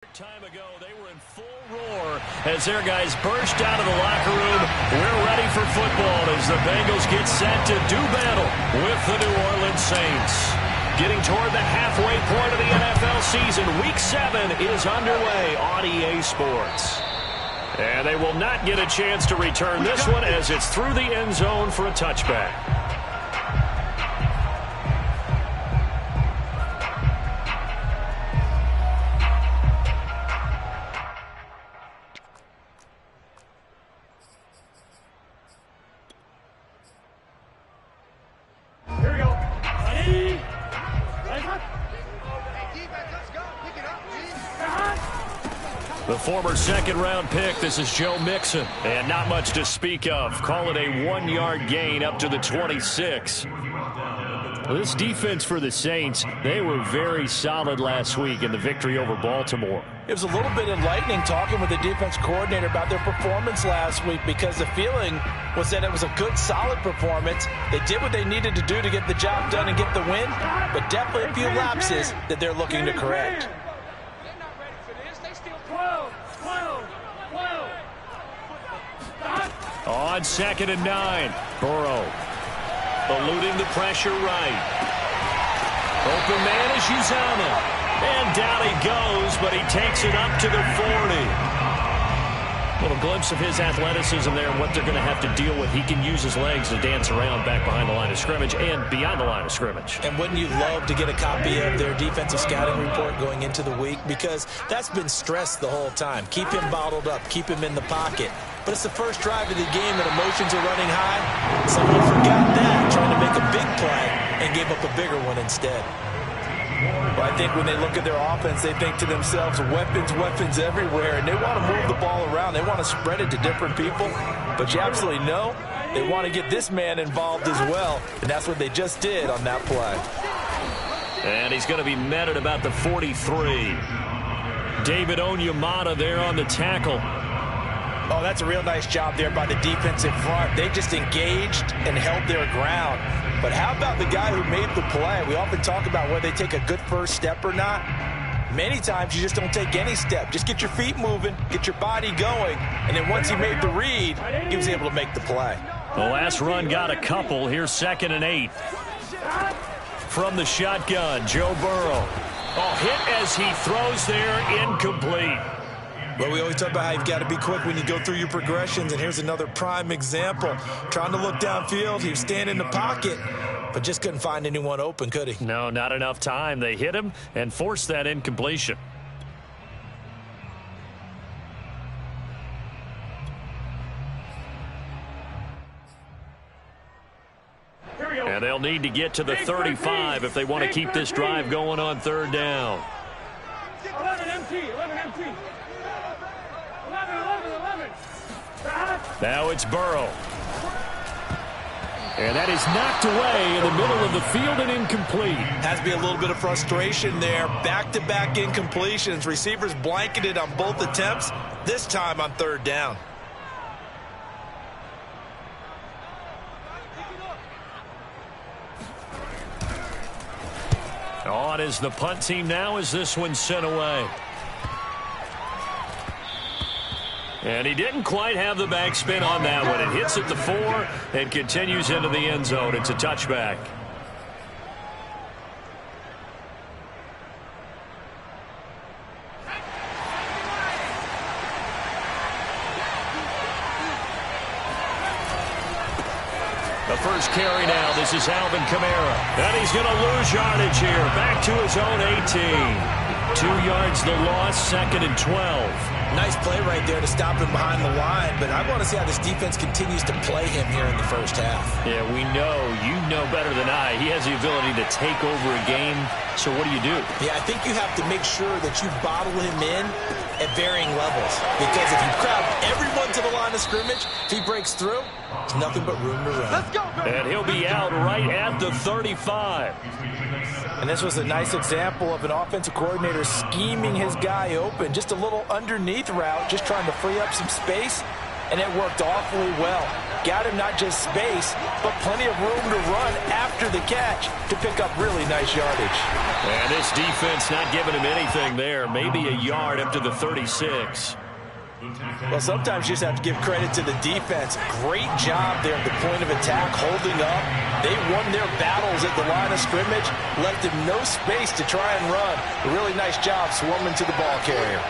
Time ago, they were in full roar as their guys burst out of the locker room. We're ready for football as the Bengals get set to do battle with the New Orleans Saints. Getting toward the halfway point of the NFL season, Week 7 is underway on EA Sports. And they will not get a chance to return this one as it's through the end zone for a touchback. The former second-round pick, this is Joe Mixon. And not much to speak of. Call it a 1-yard gain up to the 26. Well, this defense for the Saints, they were very solid last week in the victory over Baltimore. It was a little bit enlightening talking with the defense coordinator about their performance last week because the feeling was that it was a good, solid performance. They did what they needed to do to get the job done and get the win, but definitely a few lapses that they're looking to correct. On 2nd and 9, Burrow eluding the pressure right. Open man is Uzama. And down he goes, but he takes it up to the 40. A little glimpse of his athleticism there and what they're going to have to deal with. He can use his legs to dance around back behind the line of scrimmage and beyond the line of scrimmage. And wouldn't you love to get a copy of their defensive scouting report going into the week? Because that's been stressed the whole time. Keep him bottled up. Keep him in the pocket. But it's the first drive of the game and emotions are running high. Someone forgot that, trying to make a big play and gave up a bigger one instead. Well, I think when they look at their offense, they think to themselves, weapons everywhere, and they want to move the ball around. They want to spread it to different people, but you absolutely know they want to get this man involved as well, and that's what they just did on that play. And he's going to be met at about the 43. David Onyemata there on the tackle. Oh, that's a real nice job there by the defensive front. They just engaged and held their ground. But how about the guy who made the play? We often talk about whether they take a good first step or not. Many times you just don't take any step. Just get your feet moving, get your body going, and then once he made the read, he was able to make the play. The last run got a couple. Here's 2nd and 8. From the shotgun, Joe Burrow. Oh, hit as he throws there, incomplete. Well, we always talk about how you've got to be quick when you go through your progressions, and here's another prime example. Trying to look downfield, he was standing in the pocket, but just couldn't find anyone open, could he? No, not enough time. They hit him and forced that incompletion. And they'll need to get to the 35 if they want to keep this drive going on 3rd down. 11 empty. Now it's Burrow. And that is knocked away in the middle of the field and incomplete. Has to be a little bit of frustration there. Back-to-back incompletions. Receivers blanketed on both attempts, this time on 3rd down. On is the punt team now as this one's sent away. And he didn't quite have the backspin on that one. It hits at the 4 and continues into the end zone. It's a touchback. The first carry now. This is Alvin Kamara. And he's going to lose yardage here. Back to his own 18. 2 yards the loss, 2nd and 12. Nice play right there to stop him behind the line, but I want to see how this defense continues to play him here in the first half. Yeah, we know, you know better than I, he has the ability to take over a game, so what do you do? Yeah, I think you have to make sure that you bottle him in at varying levels, because if you crowd everyone to the line of scrimmage, if he breaks through, there's nothing but room to run. Let's go, and he'll be out right at the 35. And this was a nice example of an offensive coordinator scheming his guy open. Just a little underneath route, just trying to free up some space. and it worked awfully well. Got him not just space, but plenty of room to run after the catch to pick up really nice yardage. And this defense not giving him anything there. Maybe a yard up to the 36. Well, sometimes you just have to give credit to the defense. Great job there at the point of attack, holding up. They won their battles at the line of scrimmage, left him no space to try and run. A really nice job swarming to the ball carrier.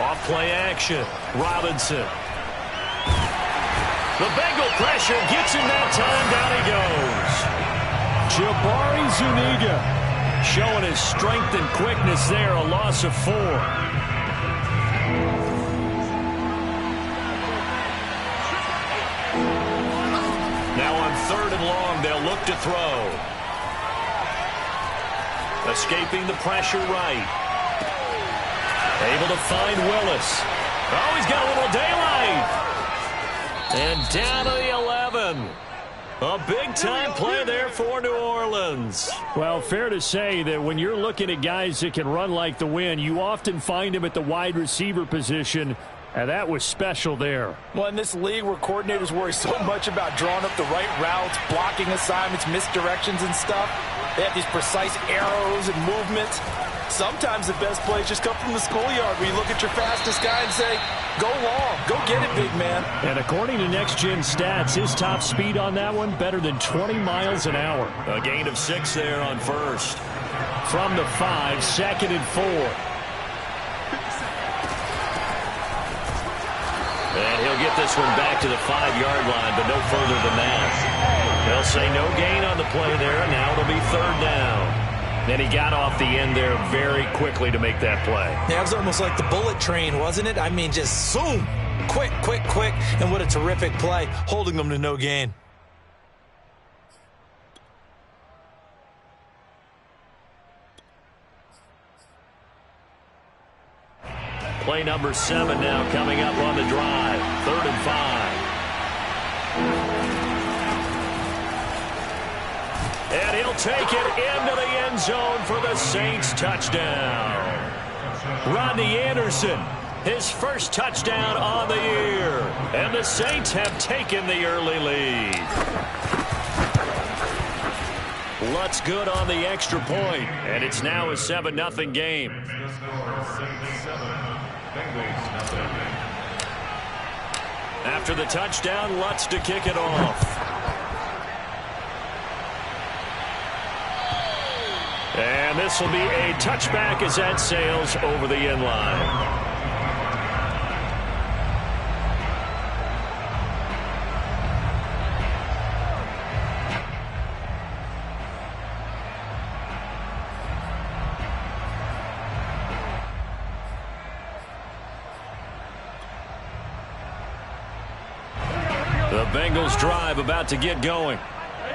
Off play action. Robinson. The Bengal pressure gets him that time. Down he goes. Jabari Zuniga showing his strength and quickness there. A loss of 4. Now on 3rd and long, they'll look to throw. Escaping the pressure right. Able to find Willis. Oh, he's got a little daylight. And down to the 11. A big-time play there for New Orleans. Well, fair to say that when you're looking at guys that can run like the wind, you often find them at the wide receiver position, and that was special there. Well, in this league where coordinators worry so much about drawing up the right routes, blocking assignments, misdirections and stuff, they have these precise arrows and movements. Sometimes the best plays just come from the schoolyard where you look at your fastest guy and say, go long, go get it, big man. And according to Next Gen Stats, his top speed on that one, better than 20 miles an hour. A gain of 6 there on 1st. From the 5, 2nd and 4. And he'll get this one back to the 5-yard line, but no further than that. They'll say no gain on the play there, and now it'll be 3rd down. And he got off the end there very quickly to make that play. Yeah, it was almost like the bullet train, wasn't it? I mean, just zoom, quick, quick, quick, and what a terrific play, holding them to no gain. Play number 7 now coming up on the drive. 3rd and 5. And he'll take it into the end zone for the Saints touchdown. Rodney Anderson, his first touchdown on the year. And the Saints have taken the early lead. Lutz good on the extra point, and it's now a 7-0 game. After the touchdown, Lutz to kick it off. And this will be a touchback as that sails over the end line. The Bengals drive about to get going.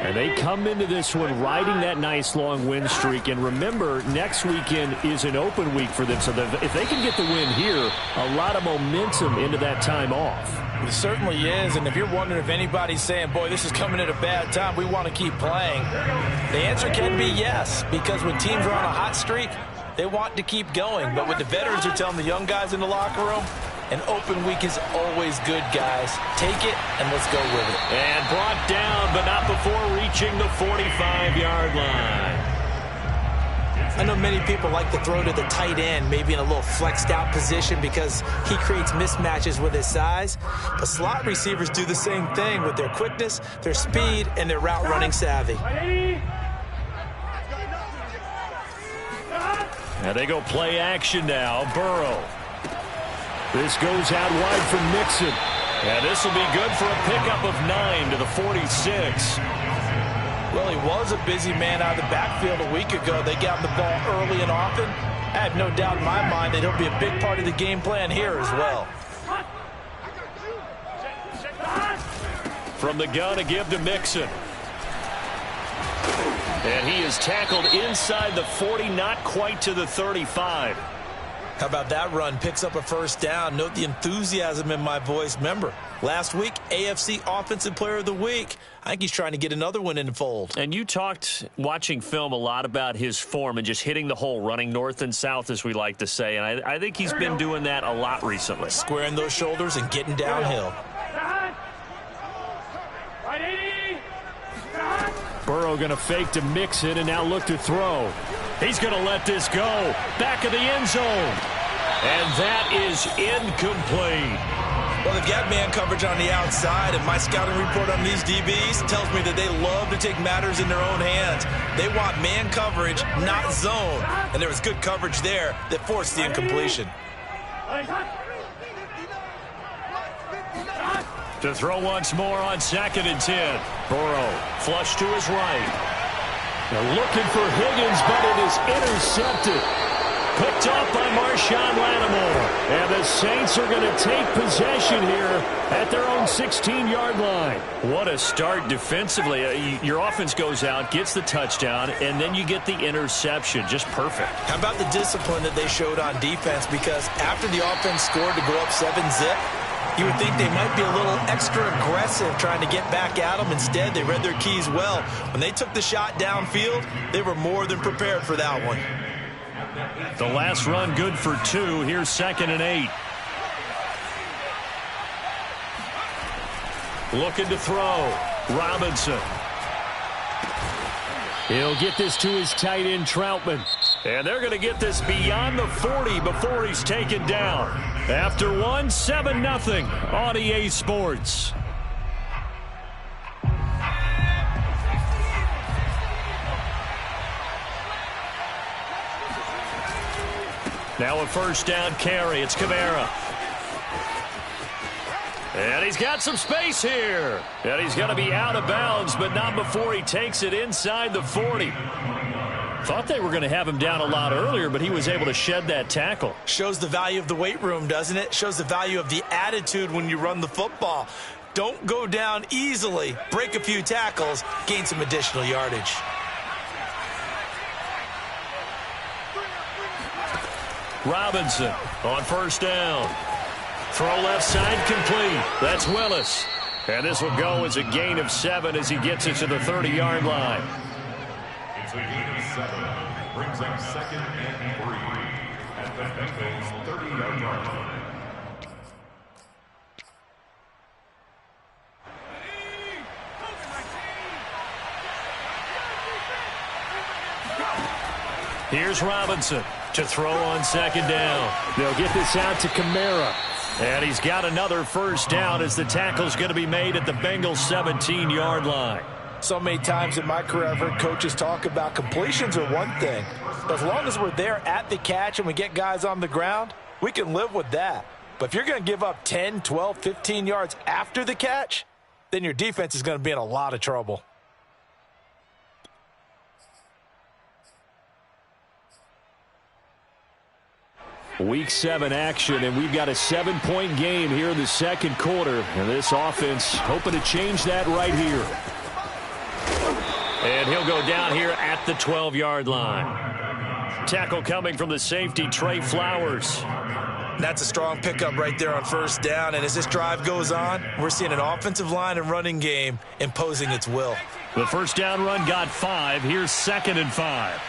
And they come into this one riding that nice long win streak. And remember, next weekend is an open week for them. So if they can get the win here, a lot of momentum into that time off. It certainly is. And if you're wondering if anybody's saying, boy, this is coming at a bad time, we want to keep playing, the answer can be yes. Because when teams are on a hot streak, they want to keep going. But what the veterans are telling the young guys in the locker room, an open week is always good, guys. Take it, and let's go with it. And brought down, but not before reaching the 45-yard line. I know many people like to throw to the tight end, maybe in a little flexed-out position because he creates mismatches with his size. But slot receivers do the same thing with their quickness, their speed, and their route-running savvy. Now they go play action now. Burrow. This goes out wide from Mixon. And this will be good for a pickup of 9 to the 46. Well, he was a busy man out of the backfield a week ago. They got him the ball early and often. I have no doubt in my mind that he'll be a big part of the game plan here as well. From the gun, a give to Mixon. And he is tackled inside the 40, not quite to the 35. How about that run? Picks up a first down. Note the enthusiasm in my voice. Remember, last week, AFC Offensive Player of the Week. I think he's trying to get another one in the fold. And you talked, watching film, a lot about his form and just hitting the hole, running north and south, as we like to say. And I think he's been doing that a lot recently. Squaring those shoulders and getting downhill. Burrow going to fake to mix it and now look to throw. He's going to let this go. Back of the end zone. And that is incomplete. Well, they've got man coverage on the outside, and my scouting report on these DBs tells me that they love to take matters in their own hands. They want man coverage, not zone. And there was good coverage there that forced the incompletion. To throw once more on 2nd and 10. Burrow flush to his right. They're looking for Higgins, but it is intercepted. Picked up by Marshawn Lattimore. And the Saints are going to take possession here at their own 16-yard line. What a start defensively. Your offense goes out, gets the touchdown, and then you get the interception. Just perfect. How about the discipline that they showed on defense? Because after the offense scored to go up 7-zip, you would think they might be a little extra aggressive trying to get back at them. Instead, they read their keys well. When they took the shot downfield, they were more than prepared for that one. The last run good for 2. Here's 2nd and 8. Looking to throw. Robinson. He'll get this to his tight end, Troutman. And they're going to get this beyond the 40 before he's taken down. After 7-0 on EA Sports. Now a first down carry. It's Kamara. And he's got some space here. And he's going to be out of bounds, but not before he takes it inside the 40. Thought they were going to have him down a lot earlier, but he was able to shed that tackle. Shows the value of the weight room, doesn't it? Shows the value of the attitude when you run the football. Don't go down easily. Break a few tackles. Gain some additional yardage. Robinson on first down. Throw left side complete. That's Willis. And this will go as a gain of 7 as he gets it to the 30-yard line. It's a gain of 7. Brings up 2nd and 3 at the Bengals 30-yard line. Here's Robinson to throw on 2nd down. They'll get this out to Kamara. And he's got another first down as the tackle's going to be made at the Bengals 17-yard line. So many times in my career I've heard coaches talk about completions are one thing. But as long as we're there at the catch and we get guys on the ground, we can live with that. But if you're going to give up 10, 12, 15 yards after the catch, then your defense is going to be in a lot of trouble. Week 7 action, and we've got a 7-point game here in the second quarter. And this offense hoping to change that right here. And he'll go down here at the 12-yard line. Tackle coming from the safety, Trey Flowers. That's a strong pickup right there on first down. And as this drive goes on, we're seeing an offensive line and running game imposing its will. The first down run got 5. Here's 2nd and 5.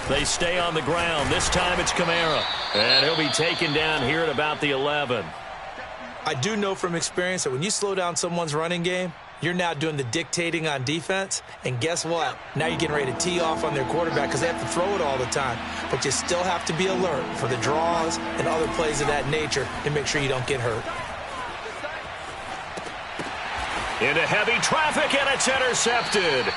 They stay on the ground. This time it's Kamara. And he'll be taken down here at about the 11. I do know from experience that when you slow down someone's running game, you're now doing the dictating on defense. And guess what? Now you're getting ready to tee off on their quarterback because they have to throw it all the time. But you still have to be alert for the draws and other plays of that nature to make sure you don't get hurt. Into heavy traffic, and it's intercepted.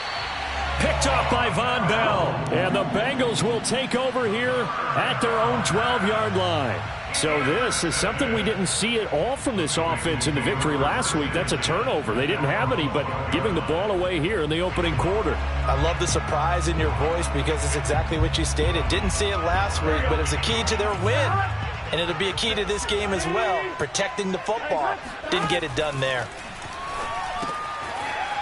Picked off by Von Bell. And the Bengals will take over here at their own 12-yard line. So this is something we didn't see at all from this offense in the victory last week. That's a turnover. They didn't have any, but giving the ball away here in the opening quarter. I love the surprise in your voice because it's exactly what you stated. Didn't see it last week, but it was a key to their win. And it'll be a key to this game as well, protecting the football. Didn't get it done there.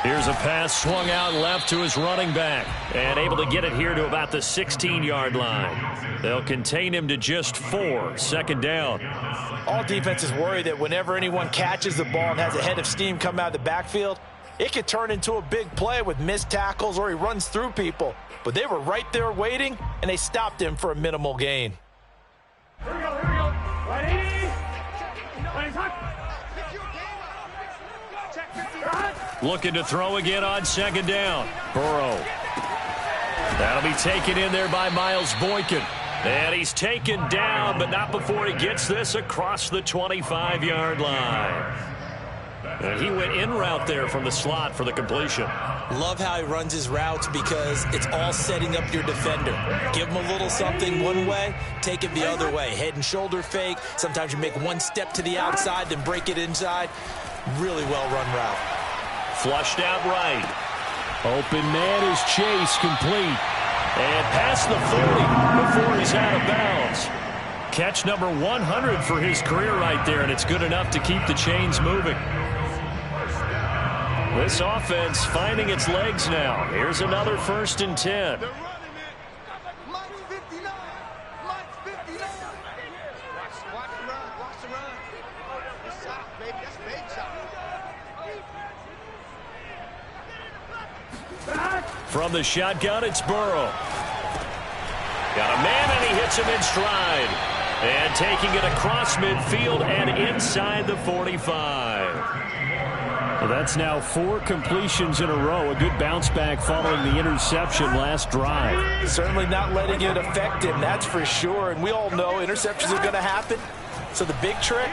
Here's a pass swung out left to his running back. And able to get it here to about the 16-yard line. They'll contain him to just 4. Second down. All defenses worry that whenever anyone catches the ball and has a head of steam come out of the backfield, it could turn into a big play with missed tackles or he runs through people. But they were right there waiting, and they stopped him for a minimal gain. Here we go, here we go. 180. Looking to throw again on second down. Burrow. That'll be taken in there by Miles Boykin. And he's taken down, but not before he gets this across the 25-yard line. And he went in route there from the slot for the completion. Love how he runs his routes because it's all setting up your defender. Give him a little something one way, take it the other way. Head and shoulder fake. Sometimes you make one step to the outside, then break it inside. Really well-run route. Flushed out right. Open man is Chase, complete. And past the 40 before he's out of bounds. Catch number 100 for his career right there, and it's good enough to keep the chains moving. This offense finding its legs now. Here's another 1st and 10. From the shotgun, it's Burrow. Got a man, and he hits him in stride. And taking it across midfield and inside the 45. Well, that's now 4 completions in a row. A good bounce back following the interception last drive. Certainly not letting it affect him, that's for sure. And we all know interceptions are going to happen. So the big trick,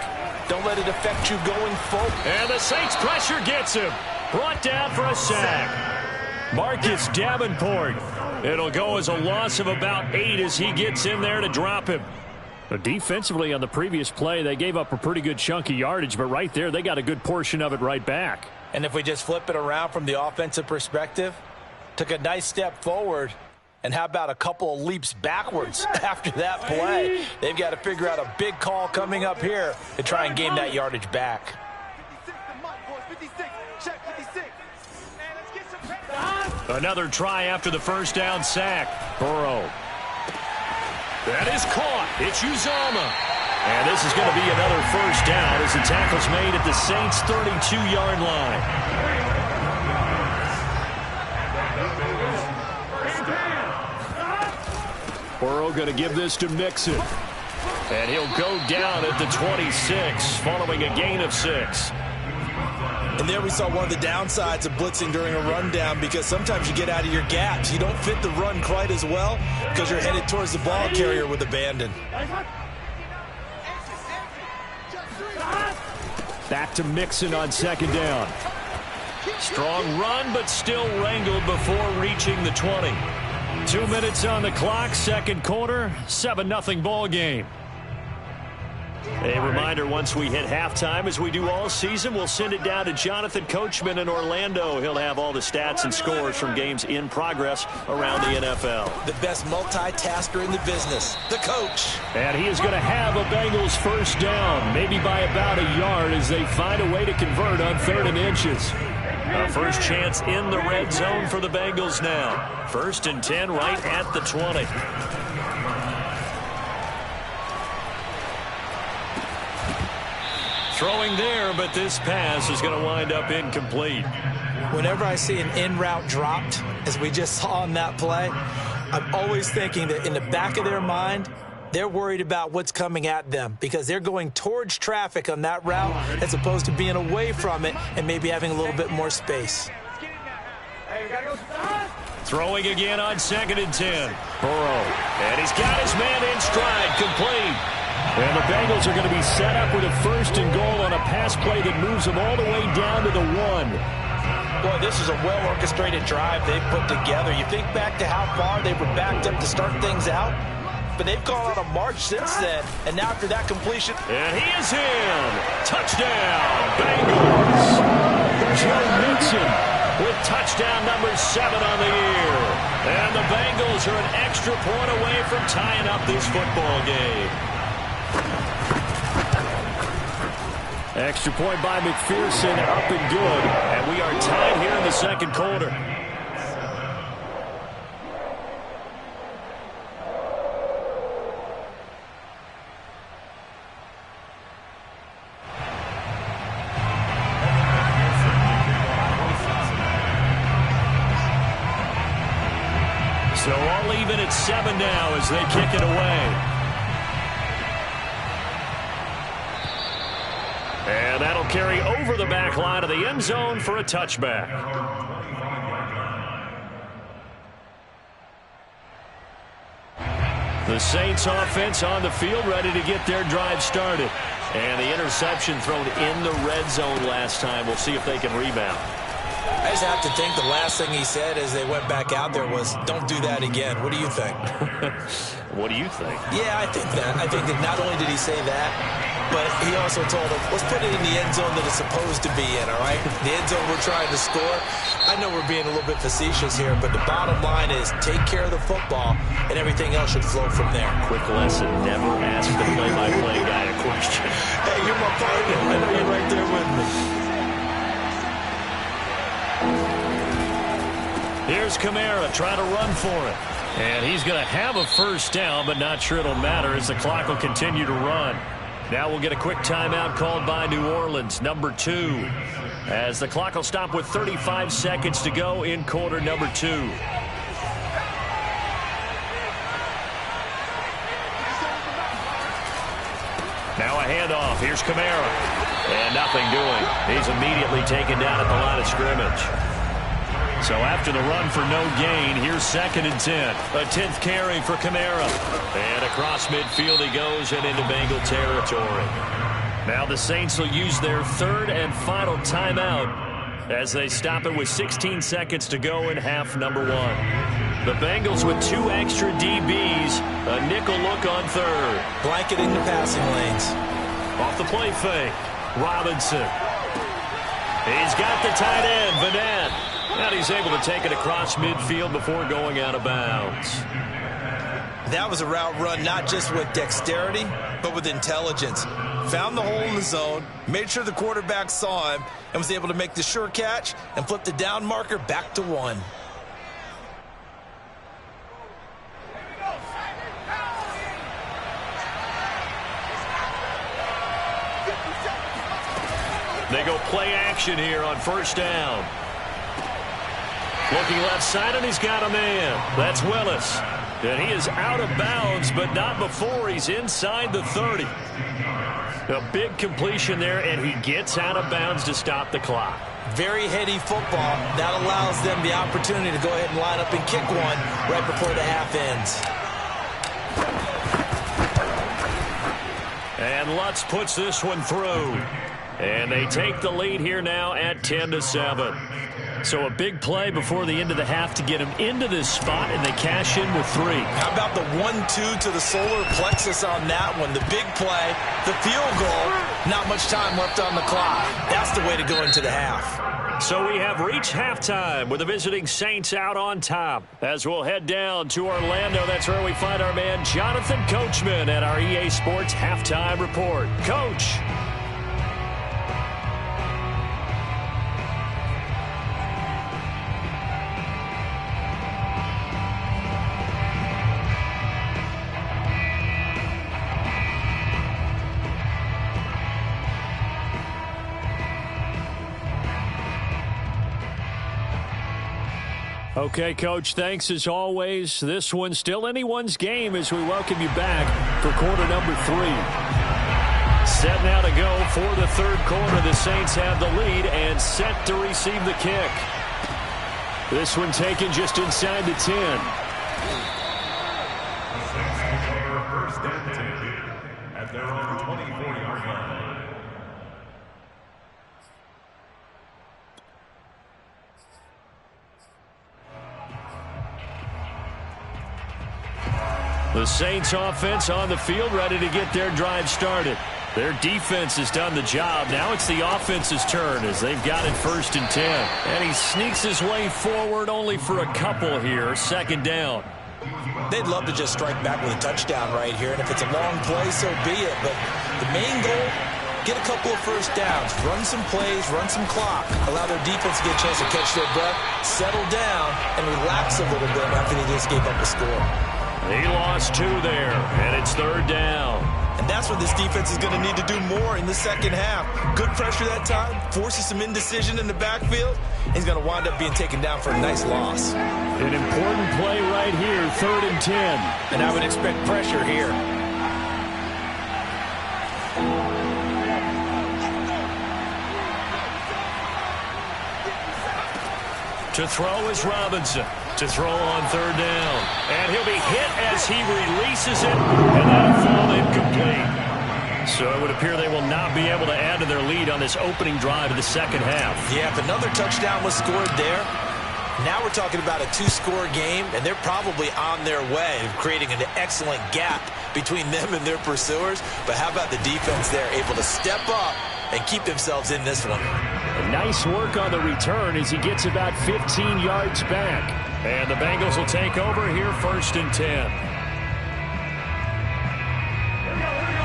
don't let it affect you going forward. And the Saints pressure gets him. Brought down for a sack. Marcus Davenport. It'll go as a loss of about 8 as he gets in there to drop him. Defensively on the previous play, they gave up a pretty good chunk of yardage, but right there, they got a good portion of it right back. And if we just flip it around from the offensive perspective, took a nice step forward, and how about a couple of leaps backwards after that play? They've got to figure out a big call coming up here to try and gain that yardage back. Another try after the first down sack. Burrow. That is caught. It's Uzomah. And this is going to be another first down as the tackle's made at the Saints' 32-yard line. Burrow going to give this to Mixon. And he'll go down at the 26 following a gain of 6. And there we saw one of the downsides of blitzing during a rundown because sometimes you get out of your gaps. You don't fit the run quite as well because you're headed towards the ball carrier with abandon. Back to Mixon on second down. Strong run, but still wrangled before reaching the 20. 2 minutes on the clock, second quarter, 7-0 ball game. A reminder, once we hit halftime, as we do all season, we'll send it down to Jonathan Coachman in Orlando. He'll have all the stats and scores from games in progress around the NFL. The best multitasker in the business, the coach. And he is going to have a Bengals first down, maybe by about a yard as they find a way to convert on 3rd and inches. A first chance in the red zone for the Bengals now. 1st and 10 right at the 20. Throwing there, but this pass is going to wind up incomplete. Whenever I see an in-route dropped, as we just saw on that play, I'm always thinking that in the back of their mind, they're worried about what's coming at them because they're going towards traffic on that route as opposed to being away from it and maybe having a little bit more space. Throwing again on 2nd and 10. Burrow. And he's got his man in stride, complete. And the Bengals are going to be set up with a 1st and goal on a pass play that moves them all the way down to the 1. Boy, this is a well-orchestrated drive they've put together. You think back to how far they were backed up to start things out, but they've gone on a march since then. And now after that completion. And he is in. Touchdown, Bengals. Joe Mixon with touchdown number 7 on the year. And the Bengals are an extra point away from tying up this football game. Extra point by McPherson, up and good. And we are tied here in the second quarter. So all even at 7 now as they kick it away. And that'll carry over the back line of the end zone for a touchback. The Saints offense on the field ready to get their drive started. And the interception thrown in the red zone last time. We'll see if they can rebound. I just have to think the last thing he said as they went back out there was, don't do that again. What do you think? What do you think? Yeah, I think that. I think that not only did he say that, but he also told them, let's put it in the end zone that it's supposed to be in, all right? The end zone we're trying to score. I know we're being a little bit facetious here, but the bottom line is take care of the football, and everything else should flow from there. Quick lesson, never ask the play-by-play guy a question. Hey, you're my partner. I know you're right there with me. Here's Kamara trying to run for it. And he's going to have a first down, but not sure it'll matter as the clock will continue to run. Now we'll get a quick timeout called by New Orleans, number 2. As the clock will stop with 35 seconds to go in quarter number 2. Now a handoff. Here's Kamara. And nothing doing. He's immediately taken down at the line of scrimmage. So after the run for no gain, here's 2nd and 10. A 10th carry for Kamara. And across midfield he goes and into Bengal territory. Now the Saints will use their 3rd and final timeout as they stop it with 16 seconds to go in half number 1. The Bengals with 2 extra DBs. A nickel look on 3rd. Blanketing the passing lanes. Off the play fake. Robinson. He's got the tight end, Vanette. And he's able to take it across midfield before going out of bounds. That was a route run not just with dexterity, but with intelligence. Found the hole in the zone, made sure the quarterback saw him, and was able to make the sure catch and flip the down marker back to 1. They go play action here on first down. Looking left side, and he's got a man. That's Willis. And he is out of bounds, but not before he's inside the 30. A big completion there, and he gets out of bounds to stop the clock. Very heady football. That allows them the opportunity to go ahead and line up and kick one right before the half ends. And Lutz puts this one through. And they take the lead here now at 10-7. So a big play before the end of the half to get him into this spot, and they cash in with 3. How about the 1-2 to the solar plexus on that one? The big play, the field goal, not much time left on the clock. That's the way to go into the half. So we have reached halftime with the visiting Saints out on top. As we'll head down to Orlando, that's where we find our man Jonathan Coachman at our EA Sports Halftime Report. Coach. Okay, Coach, thanks as always. This one's still anyone's game as we welcome you back for quarter number 3. Set now to go for the 3rd quarter. The Saints have the lead and set to receive the kick. This one taken just inside the 10. First and 10 at their own 24-yard line. The Saints offense on the field ready to get their drive started. Their defense has done the job. Now it's the offense's turn as they've got it 1st and 10. And he sneaks his way forward only for a couple here. 2nd down. They'd love to just strike back with a touchdown right here. And if it's a long play, so be it. But the main goal, get a couple of first downs, run some plays, run some clock, allow their defense to get a chance to catch their breath, settle down, and relax a little bit after they just gave up a score. He lost 2 there, and it's 3rd down. And that's what this defense is going to need to do more in the second half. Good pressure that time, forces some indecision in the backfield. He's going to wind up being taken down for a nice loss. An important play right here, 3rd and 10. And I would expect pressure here. To throw is Robinson. To throw on 3rd down. And he'll be hit as he releases it. And that'll fall incomplete. So it would appear they will not be able to add to their lead on this opening drive of the second half. Yeah, if another touchdown was scored there, now we're talking about a 2-score game, and they're probably on their way of creating an excellent gap between them and their pursuers. But how about the defense there, able to step up and keep themselves in this one? Nice work on the return as he gets about 15 yards back. And the Bengals will take over here, 1st and 10.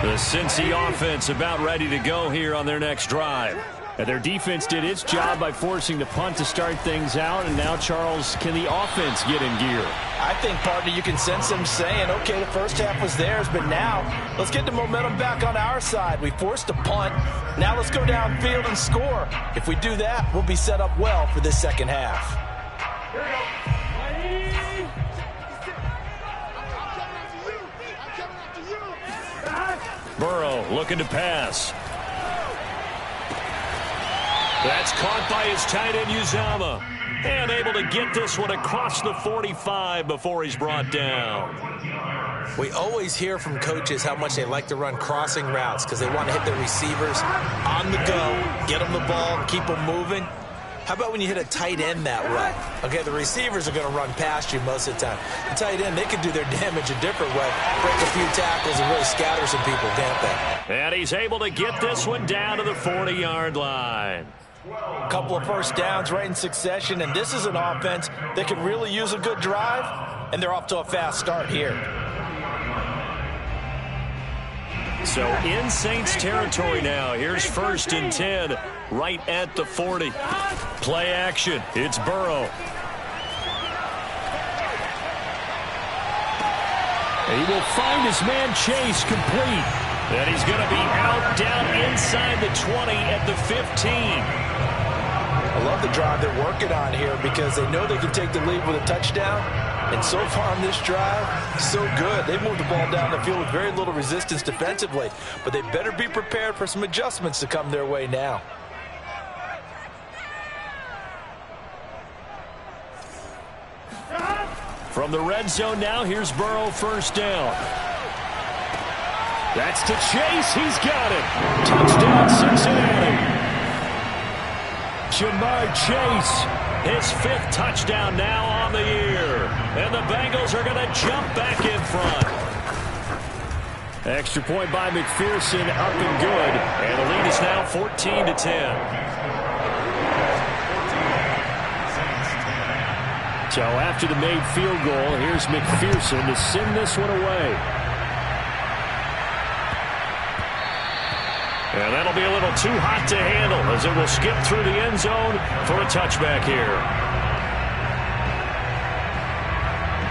The Cincy offense about ready to go here on their next drive. And their defense did its job by forcing the punt to start things out. And now, Charles, can the offense get in gear? I think, partner, you can sense them saying, okay, the first half was theirs, but now let's get the momentum back on our side. We forced a punt. Now let's go downfield and score. If we do that, we'll be set up well for this second half. Here we go. Burrow looking to pass. That's caught by his tight end, Uzama. And able to get this one across the 45 before he's brought down. We always hear from coaches how much they like to run crossing routes because they want to hit their receivers on the go, get them the ball, and keep them moving. How about when you hit a tight end that way? Okay, the receivers are going to run past you most of the time. The tight end, they can do their damage a different way, break a few tackles and really scatter some people, can't they? And he's able to get this one down to the 40-yard line. A couple of first downs right in succession, and this is an offense that can really use a good drive, and they're off to a fast start here. So in Saints territory now. Here's 1st and 10 right at the 40. Play action. It's Burrow. He will find his man Chase complete. And he's going to be out down inside the 20 at the 15. I love the drive they're working on here because they know they can take the lead with a touchdown. And so far on this drive, so good. They moved the ball down the field with very little resistance defensively. But they better be prepared for some adjustments to come their way now. From the red zone now, here's Burrow, 1st down. That's to Chase. He's got it. Touchdown, Cincinnati. Jamar Chase, his 5th touchdown now on the year. And the Bengals are going to jump back in front. Extra point by McPherson, up and good. And the lead is now 14-10. So after the made field goal, here's McPherson to send this one away. And that'll be a little too hot to handle as it will skip through the end zone for a touchback here.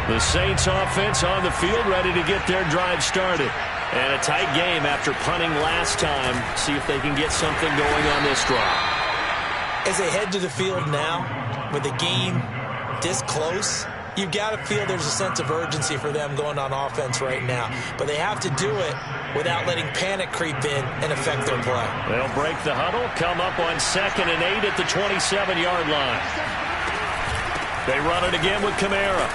The Saints offense on the field ready to get their drive started. And a tight game after punting last time. See if they can get something going on this drive. As they head to the field now, with the game this close, you've got to feel there's a sense of urgency for them going on offense right now. But they have to do it without letting panic creep in and affect their play. They'll break the huddle, come up on 2nd and 8 at the 27-yard line. They run it again with Kamara.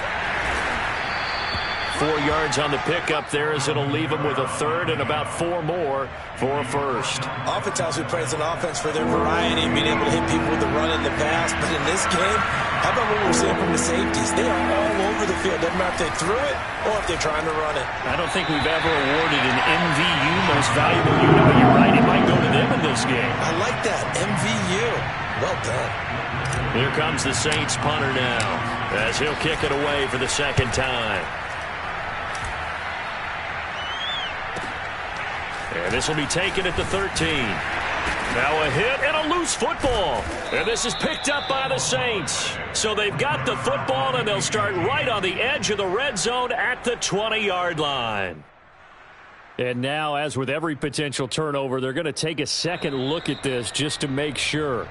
4 yards on the pickup there as it'll leave them with a 3rd and about 4 more for a 1st. Oftentimes we praise an offense for their variety and being able to hit people with the run and the pass. But in this game, how about what we're seeing from the safeties? They are all over the field. Doesn't matter if they threw it or if they're trying to run it. I don't think we've ever awarded an MVU, most valuable unit, but you're right, it might go to them in this game. I like that, MVU. Well done. Here comes the Saints punter now as he'll kick it away for the 2nd time. And this will be taken at the 13. Now a hit and a loose football. And this is picked up by the Saints. So they've got the football, and they'll start right on the edge of the red zone at the 20-yard line. And now, as with every potential turnover, they're going to take a second look at this just to make sure.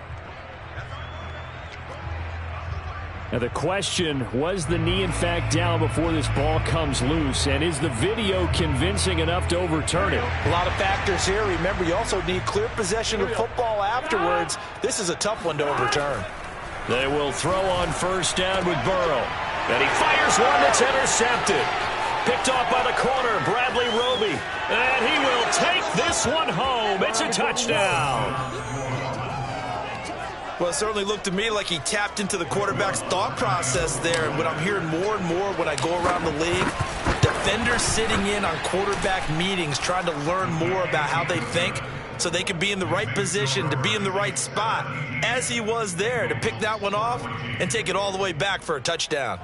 Now the question, was the knee in fact down before this ball comes loose? And is the video convincing enough to overturn it? A lot of factors here. Remember, you also need clear possession of football afterwards. This is a tough one to overturn. They will throw on first down with Burrow. And he fires one that's intercepted. Picked off by the corner, Bradley Roby. And he will take this one home. It's a touchdown. Well, it certainly looked to me like he tapped into the quarterback's thought process there. And what I'm hearing more and more when I go around the league, defenders sitting in on quarterback meetings trying to learn more about how they think so they can be in the right position, to be in the right spot, as he was there, to pick that one off and take it all the way back for a touchdown.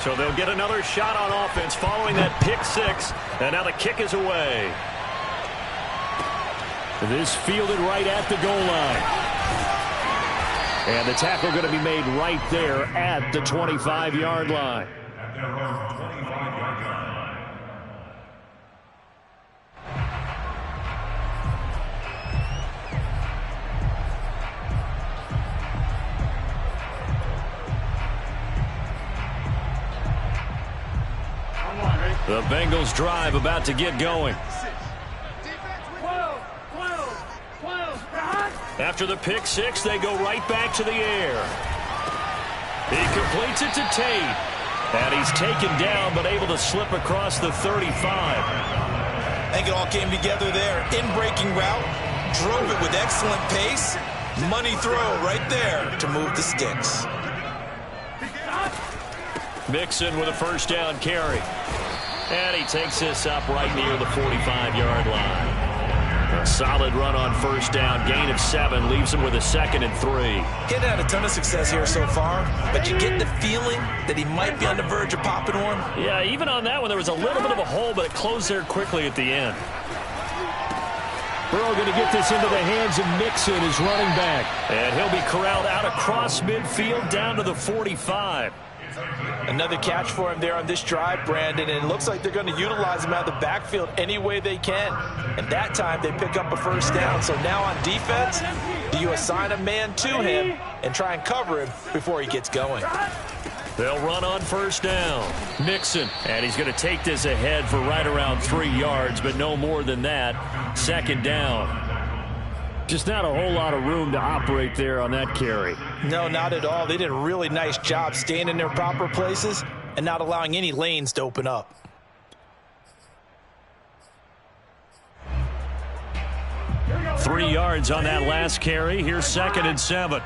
So they'll get another shot on offense following that pick six. And now the kick is away. This fielded right at the goal line. And the tackle going to be made right there at the 25-yard line. The Bengals drive about to get going. After the pick six, they go right back to the air. He completes it to Tate. And he's taken down, but able to slip across the 35. I think it all came together there. In-breaking route, drove it with excellent pace. Money throw right there to move the sticks. Mixon with a first down carry. And he takes this up right near the 45-yard line. A solid run on first down, gain of 7, leaves him with a 2nd and 3. He's had a ton of success here so far, but you get the feeling that he might be on the verge of popping one. Yeah, even on that one, there was a little bit of a hole, but it closed there quickly at the end. Burrow going to get this into the hands of Mixon, his running back. And he'll be corralled out across midfield down to the 45. Another catch for him there on this drive, Brandon, and it looks like they're going to utilize him out of the backfield any way they can. And that time they pick up a first down. So now on defense, do you assign a man to him and try and cover him before he gets going? They'll run on first down. Mixon, and he's going to take this ahead for right around 3 yards, but no more than that. 2nd down. Just not a whole lot of room to operate there on that carry. No, not at all. They did a really nice job staying in their proper places and not allowing any lanes to open up. Three yards on that last carry. Here's 2nd and 7.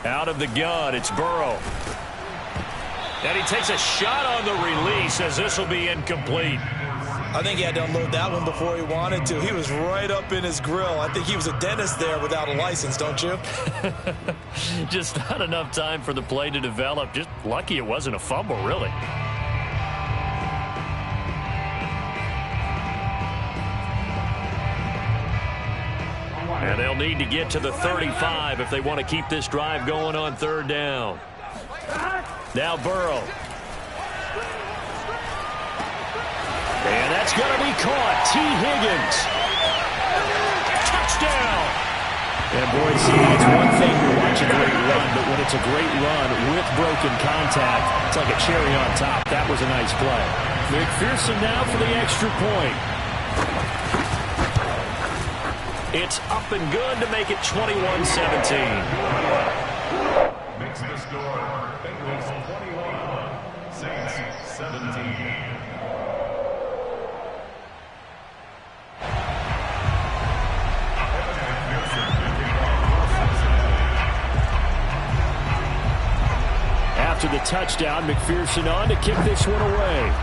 Out of the gun, it's Burrow. And he takes a shot on the release as this will be incomplete. I think he had to unload that one before he wanted to. He was right up in his grill. I think he was a dentist there without a license, don't you? Just not enough time for the play to develop. Just lucky it wasn't a fumble, really. And they'll need to get to the 35 if they want to keep this drive going on 3rd down. Now Burrow. And that's going to be caught. T. Higgins. Touchdown. And boy, see, it's one thing to watch a great run, but when it's a great run with broken contact, it's like a cherry on top. That was a nice play. McPherson now for the extra point. It's up and good to make it 21-17. Makes the score. Bengals 21, Saints 17. After the touchdown, McPherson on to kick this one away.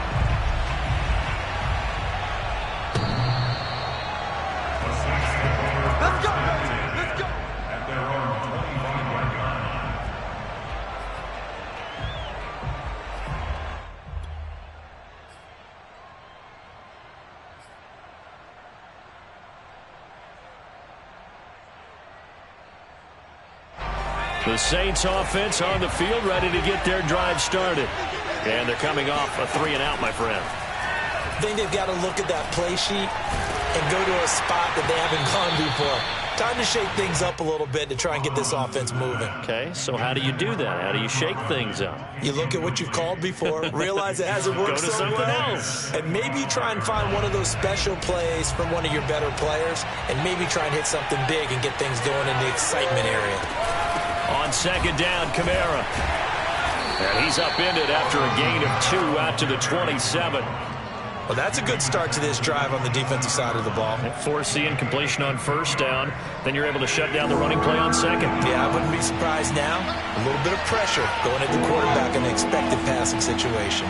Let's go! Let's go! At their own 25-yard line. The Saints offense on the field, ready to get their drive started. And they're coming off a 3-and-out, my friend. I think they've got to look at that play sheet and go to a spot that they haven't gone before. Time to shake things up a little bit to try and get this offense moving. Okay, so how do you do that? How do you shake things up? You look at what you've called before, realize it hasn't worked so well, else. and maybe you try and find one of those special plays from one of your better players, and maybe try and hit something big and get things going in the excitement area. On second down, Kamara. And he's upended after a gain of 2 out to the 27. Well, that's a good start to this drive on the defensive side of the ball. Force the incompletion on first down. Then you're able to shut down the running play on second. Yeah, I wouldn't be surprised now. A little bit of pressure going at the quarterback in an expected passing situation.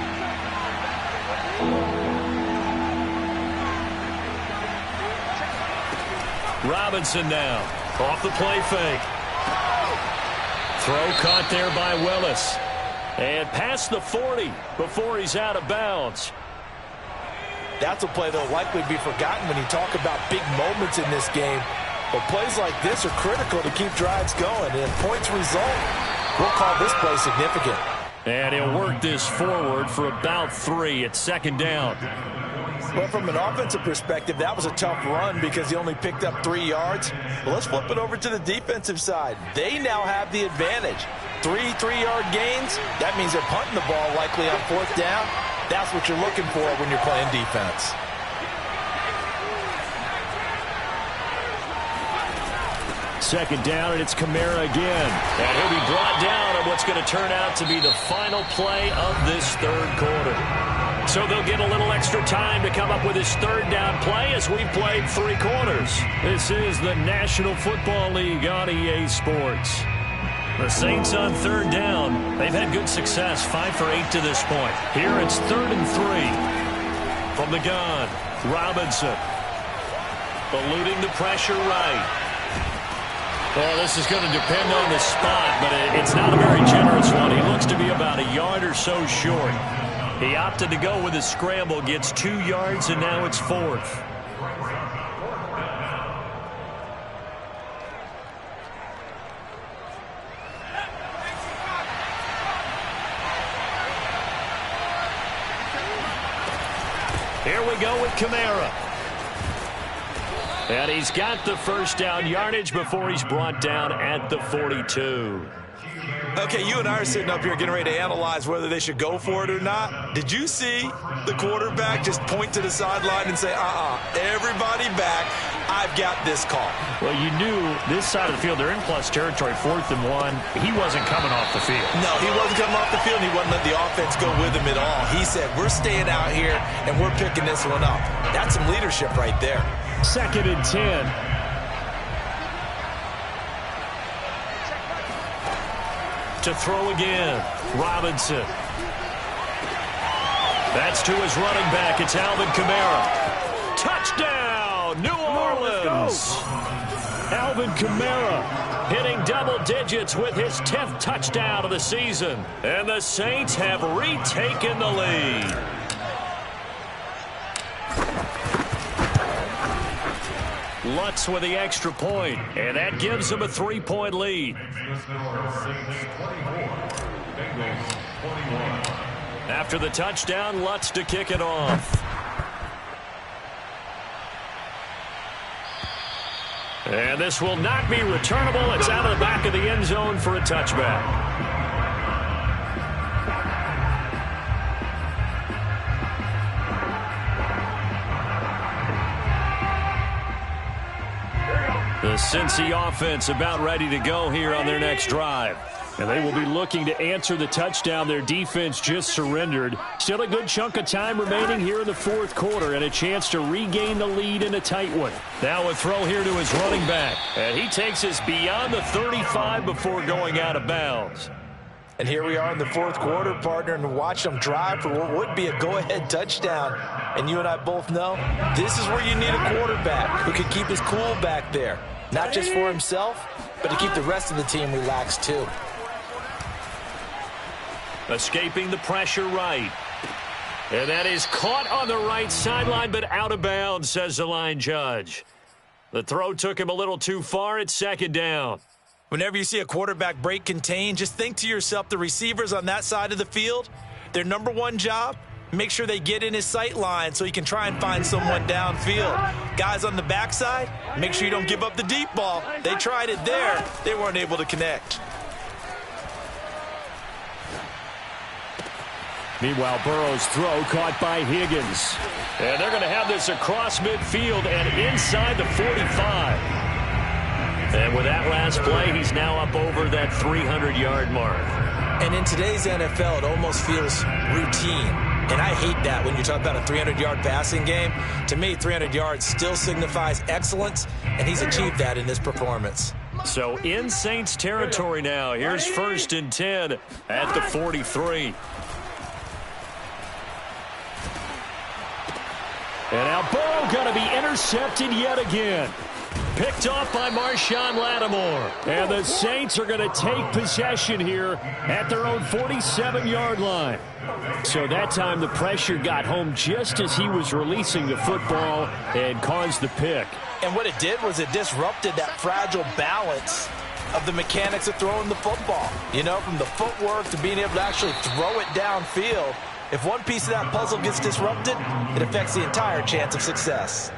Robinson now. Off the play fake. Throw caught there by Willis. And past the 40 before he's out of bounds. That's a play that will likely be forgotten when you talk about big moments in this game. But plays like this are critical to keep drives going. And if points result, we'll call this play significant. And he'll work this forward for about 3 at second down. Well, from an offensive perspective, that was a tough run because he only picked up 3 yards. Well, let's flip it over to the defensive side. They now have the advantage. 3 3-yard gains. That means they're punting the ball likely on fourth down. That's what you're looking for when you're playing defense. Second down, and it's Kamara again. And he'll be brought down on what's going to turn out to be the final play of this third quarter. So they'll get a little extra time to come up with his third down play as we've played 3 quarters. This is the National Football League on EA Sports. The Saints on third down. They've had good success, 5 for 8 to this point. Here it's 3rd and 3. From the gun, Robinson. Eluding the pressure right. Well, this is going to depend on the spot, but it's not a very generous one. He looks to be about a yard or so short. He opted to go with his scramble, gets 2 yards, and now it's 4th. Here we go with Kamara. And he's got the first down yardage before he's brought down at the 42. Okay, you and I are sitting up here getting ready to analyze whether they should go for it or not. Did you see the quarterback just point to the sideline and say, everybody back, I've got this call? Well, you knew this side of the field, they're in plus territory, 4th and 1. He wasn't coming off the field. No, he wasn't coming off the field. He wasn't letting the offense go with him at all. He said, we're staying out here, and we're picking this one up. That's some leadership right there. 2nd and 10. To throw again, Robinson. That's to his running back. It's Alvin Kamara. Touchdown, New Orleans. Alvin Kamara hitting double digits with his 10th touchdown of the season. And the Saints have retaken the lead. Lutz with the extra point, and that gives them a 3-point lead. After the touchdown, Lutz to kick it off. And this will not be returnable. It's out of the back of the end zone for a touchback. The Cincy offense about ready to go here on their next drive. And they will be looking to answer the touchdown their defense just surrendered. Still a good chunk of time remaining here in the 4th quarter and a chance to regain the lead in a tight one. Now a throw here to his running back. And he takes us beyond the 35 before going out of bounds. And here we are in the 4th quarter, partner, and watch them drive for what would be a go-ahead touchdown. And you and I both know this is where you need a quarterback who can keep his cool back there. Not just for himself, but to keep the rest of the team relaxed too. Escaping the pressure right. And that is caught on the right sideline, but out of bounds, says the line judge. The throw took him a little too far at 2nd down. Whenever you see a quarterback break contain, just think to yourself, the receivers on that side of the field, their number one job, make sure they get in his sight line so he can try and find someone downfield. Guys on the backside, make sure you don't give up the deep ball. They tried it there. They weren't able to connect. Meanwhile, Burrow's throw caught by Higgins. And they're going to have this across midfield and inside the 45. And with that last play, he's now up over that 300-yard mark. And in today's NFL, it almost feels routine. And I hate that when you talk about a 300-yard passing game. To me, 300 yards still signifies excellence, and he's achieved that in this performance. So in Saints territory now. Here's 1st and 10 at the 43. And now Burrow going to be intercepted yet again. Picked off by Marshawn Lattimore. And the Saints are going to take possession here at their own 47-yard line. So that time the pressure got home just as he was releasing the football and caused the pick. And what it did was it disrupted that fragile balance of the mechanics of throwing the football. You know, from the footwork to being able to actually throw it downfield. If one piece of that puzzle gets disrupted, it affects the entire chance of success.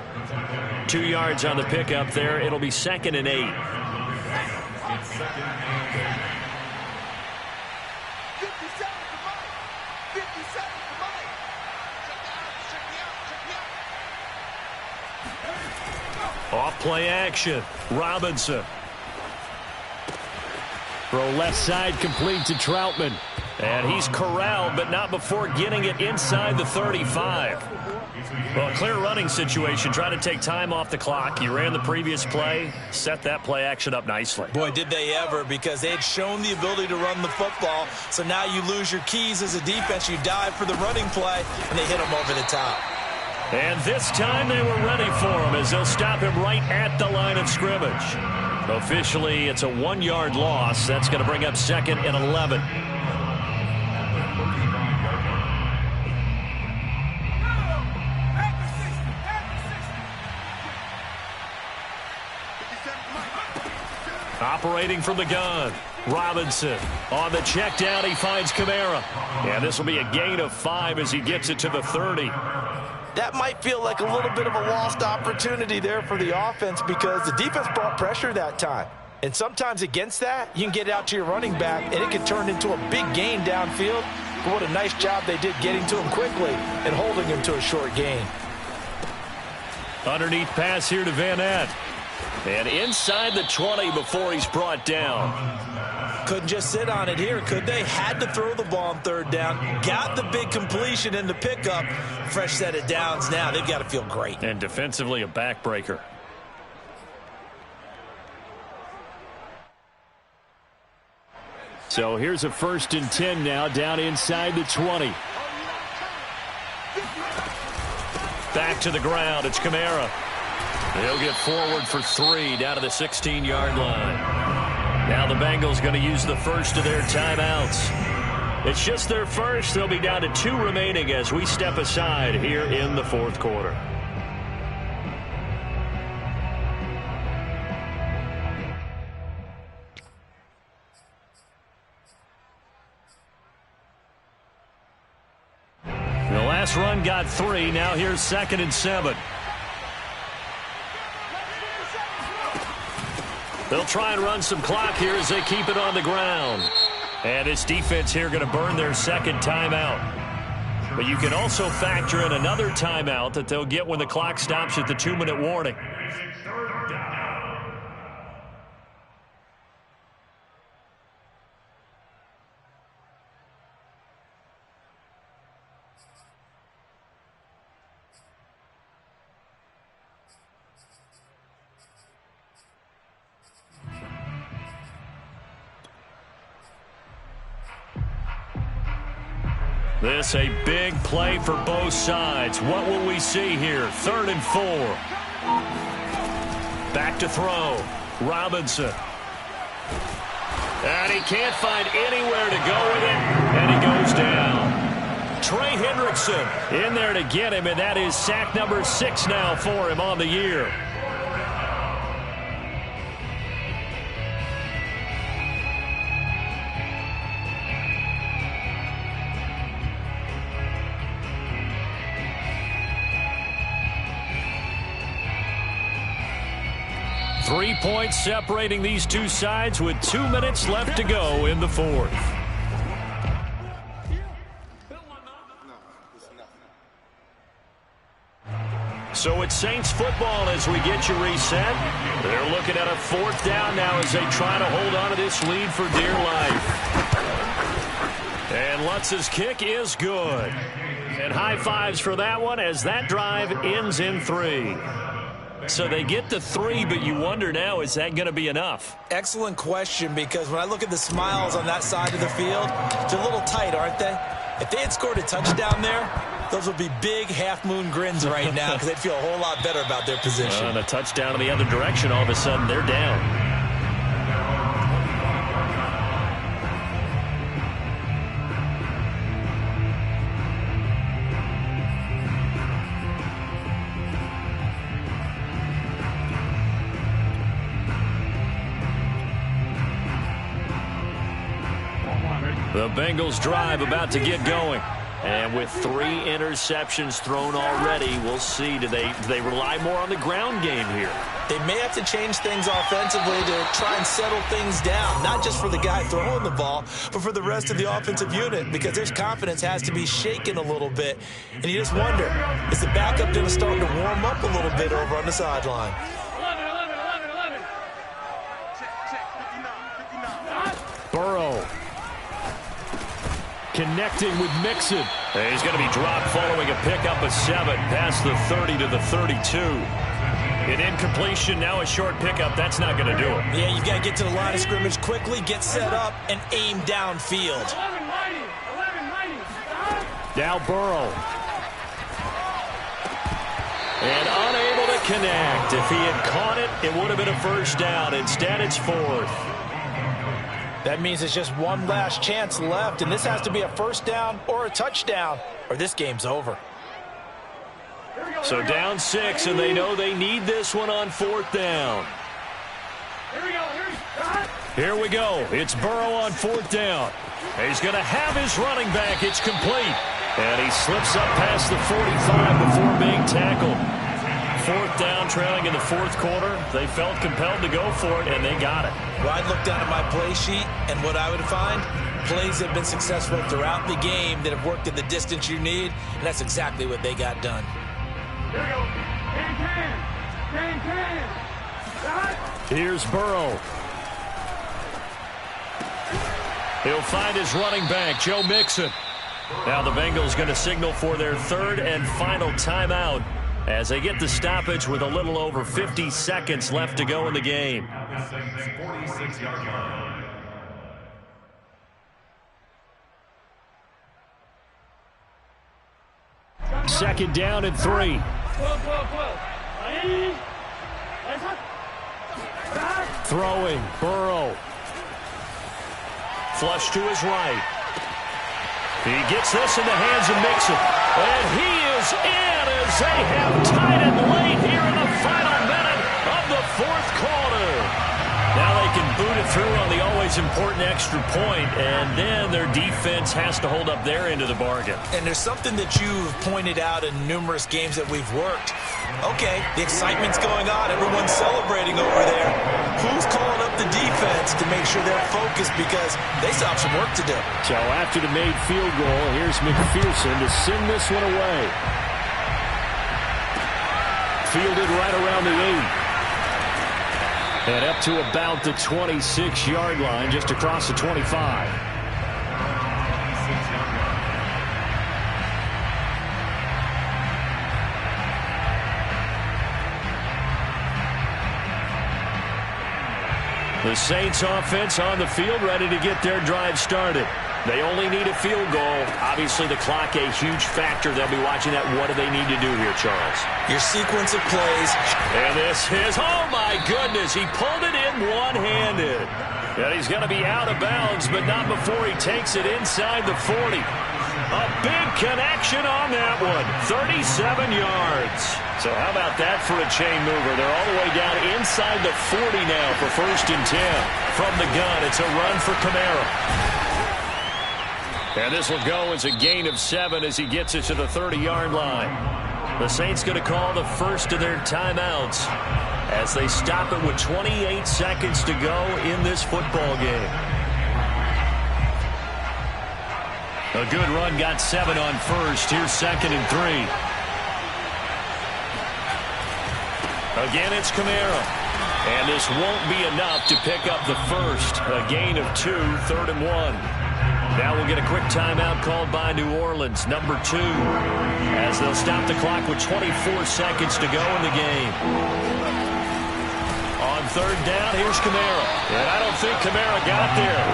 2 yards on the pickup there. It'll be 2nd and 8. Off play action. Robinson. Throw left side complete to Troutman. And he's corralled, but not before getting it inside the 35. Well, clear running situation. Try to take time off the clock. You ran the previous play, set that play action up nicely. Boy, did they ever, because they had shown the ability to run the football. So now you lose your keys as a defense. You dive for the running play, and they hit him over the top. And this time they were ready for him as they'll stop him right at the line of scrimmage. Officially, it's a 1-yard loss. That's going to bring up 2nd and 11. Operating from the gun. Robinson on the check down. He finds Kamara. And this will be a gain of 5 as he gets it to the 30. That might feel like a little bit of a lost opportunity there for the offense because the defense brought pressure that time. And sometimes against that, you can get it out to your running back, and it can turn into a big gain downfield. But what a nice job they did getting to him quickly and holding him to a short gain. Underneath pass here to Van Ness. And inside the 20 before he's brought down. Couldn't just sit on it here, could they? Had to throw the ball on 3rd down. Got the big completion in the pickup. Fresh set of downs now. They've got to feel great. And defensively a backbreaker. So here's a 1st and 10 now down inside the 20. Back to the ground. It's Kamara. They'll get forward for 3 down to the 16-yard line. Now the Bengals going to use the first of their timeouts. It's just their first. They'll be down to 2 remaining as we step aside here in the 4th quarter. The last run got 3. Now here's 2nd and 7. They'll try and run some clock here as they keep it on the ground. And this defense here going to burn their 2nd timeout. But you can also factor in another timeout that they'll get when the clock stops at the 2-minute warning. This a big play for both sides. What will we see here? 3rd and 4. Back to throw. Robinson. And he can't find anywhere to go with it. And he goes down. Trey Hendrickson in there to get him. And that is sack number 6 now for him on the year. 3 points separating these two sides with 2 minutes left to go in the fourth. So it's Saints football as we get you reset. They're looking at a fourth down now as they try to hold on to this lead for dear life. And Lutz's kick is good. And high fives for that one as that drive ends in 3. So they get to 3, but you wonder now, is that going to be enough? Excellent question, because when I look at the smiles on that side of the field, they're a little tight, aren't they? If they had scored a touchdown there, those would be big half-moon grins right now because they'd feel a whole lot better about their position. And a touchdown in the other direction, all of a sudden they're down. The Bengals drive about to get going. And with 3 interceptions thrown already, we'll see. Do they rely more on the ground game here? They may have to change things offensively to try and settle things down, not just for the guy throwing the ball, but for the rest of the offensive unit, because their confidence has to be shaken a little bit. And you just wonder, is the backup going to start to warm up a little bit over on the sideline? 11. Check. 59. Burrow. Connecting with Mixon. And he's going to be dropped following a pickup of 7 past the 30 to the 32. An incompletion, now a short pickup. That's not going to do it. Yeah, you've got to get to the line of scrimmage quickly, get set up, and aim downfield. 11. Now Burrow. And unable to connect. If he had caught it, it would have been a first down. Instead, it's 4th. That means it's just one last chance left, and this has to be a first down or a touchdown, or this game's over. So down 6, and they know they need this one on 4th down. Here we go. It's Burrow on 4th down. He's going to have his running back. It's complete. And he slips up past the 45 before being tackled. 4th down, trailing in the 4th quarter. They felt compelled to go for it, and they got it. Well, I'd look down at my play sheet, and what I would find, plays that have been successful throughout the game that have worked at the distance you need, and that's exactly what they got done. Here we go. Can. Here's Burrow. He'll find his running back, Joe Mixon. Now the Bengals going to signal for their 3rd and final timeout as they get the stoppage with a little over 50 seconds left to go in the game. 46-yard line. Second down and 3. Throwing, Burrow. Flush to his right. He gets this in the hands of Mixon. And he is in as they have tied it late here in the final minute of the 4th quarter. Now they can boot it through on the always important extra point, and then their defense has to hold up their end of the bargain. And there's something that you've pointed out in numerous games that we've worked. Okay, the excitement's going on. Everyone's celebrating over there. Who's calling up the defense to make sure they're focused, because they still have some work to do? So after the made field goal, here's McPherson to send this one away. Fielded right around the 8. And up to about the 26-yard line, just across the 25. The Saints offense on the field, ready to get their drive started. They only need a field goal. Obviously, the clock a huge factor. They'll be watching that. What do they need to do here, Charles? Your sequence of plays. And this is, oh my goodness, he pulled it in one-handed. And he's going to be out of bounds, but not before he takes it inside the 40. A big connection on that one, 37 yards. So how about that for a chain mover? They're all the way down inside the 40 now for 1st and 10. From the gun, it's a run for Kamara. And this will go as a gain of 7 as he gets it to the 30-yard line. The Saints going to call the first of their timeouts. as they stop it with 28 seconds to go in this football game. A good run, got 7 on first. Here's 2nd and 3. Again, it's Kamara. And this won't be enough to pick up the first. A gain of 2, 3rd and 1. Now we'll get a quick timeout called by New Orleans, number 2, as they'll stop the clock with 24 seconds to go in the game. On 3rd down, here's Kamara. And I don't think Kamara got there.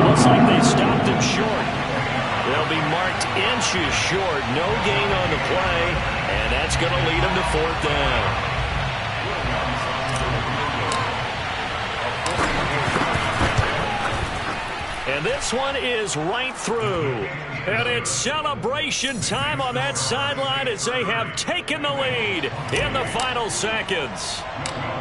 Looks like they stopped him short. They'll be marked inches short. No gain on the play, and that's going to lead them to 4th down. And this one is right through. And it's celebration time on that sideline as they have taken the lead in the final seconds.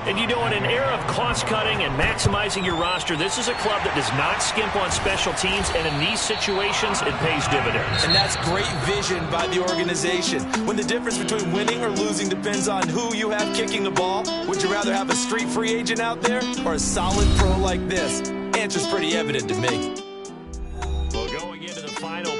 And you know, in an era of cost-cutting and maximizing your roster, this is a club that does not skimp on special teams, and in these situations, it pays dividends. And that's great vision by the organization. When the difference between winning or losing depends on who you have kicking the ball, would you rather have a street free agent out there or a solid pro like this? Answer's pretty evident to me. Well, going into the final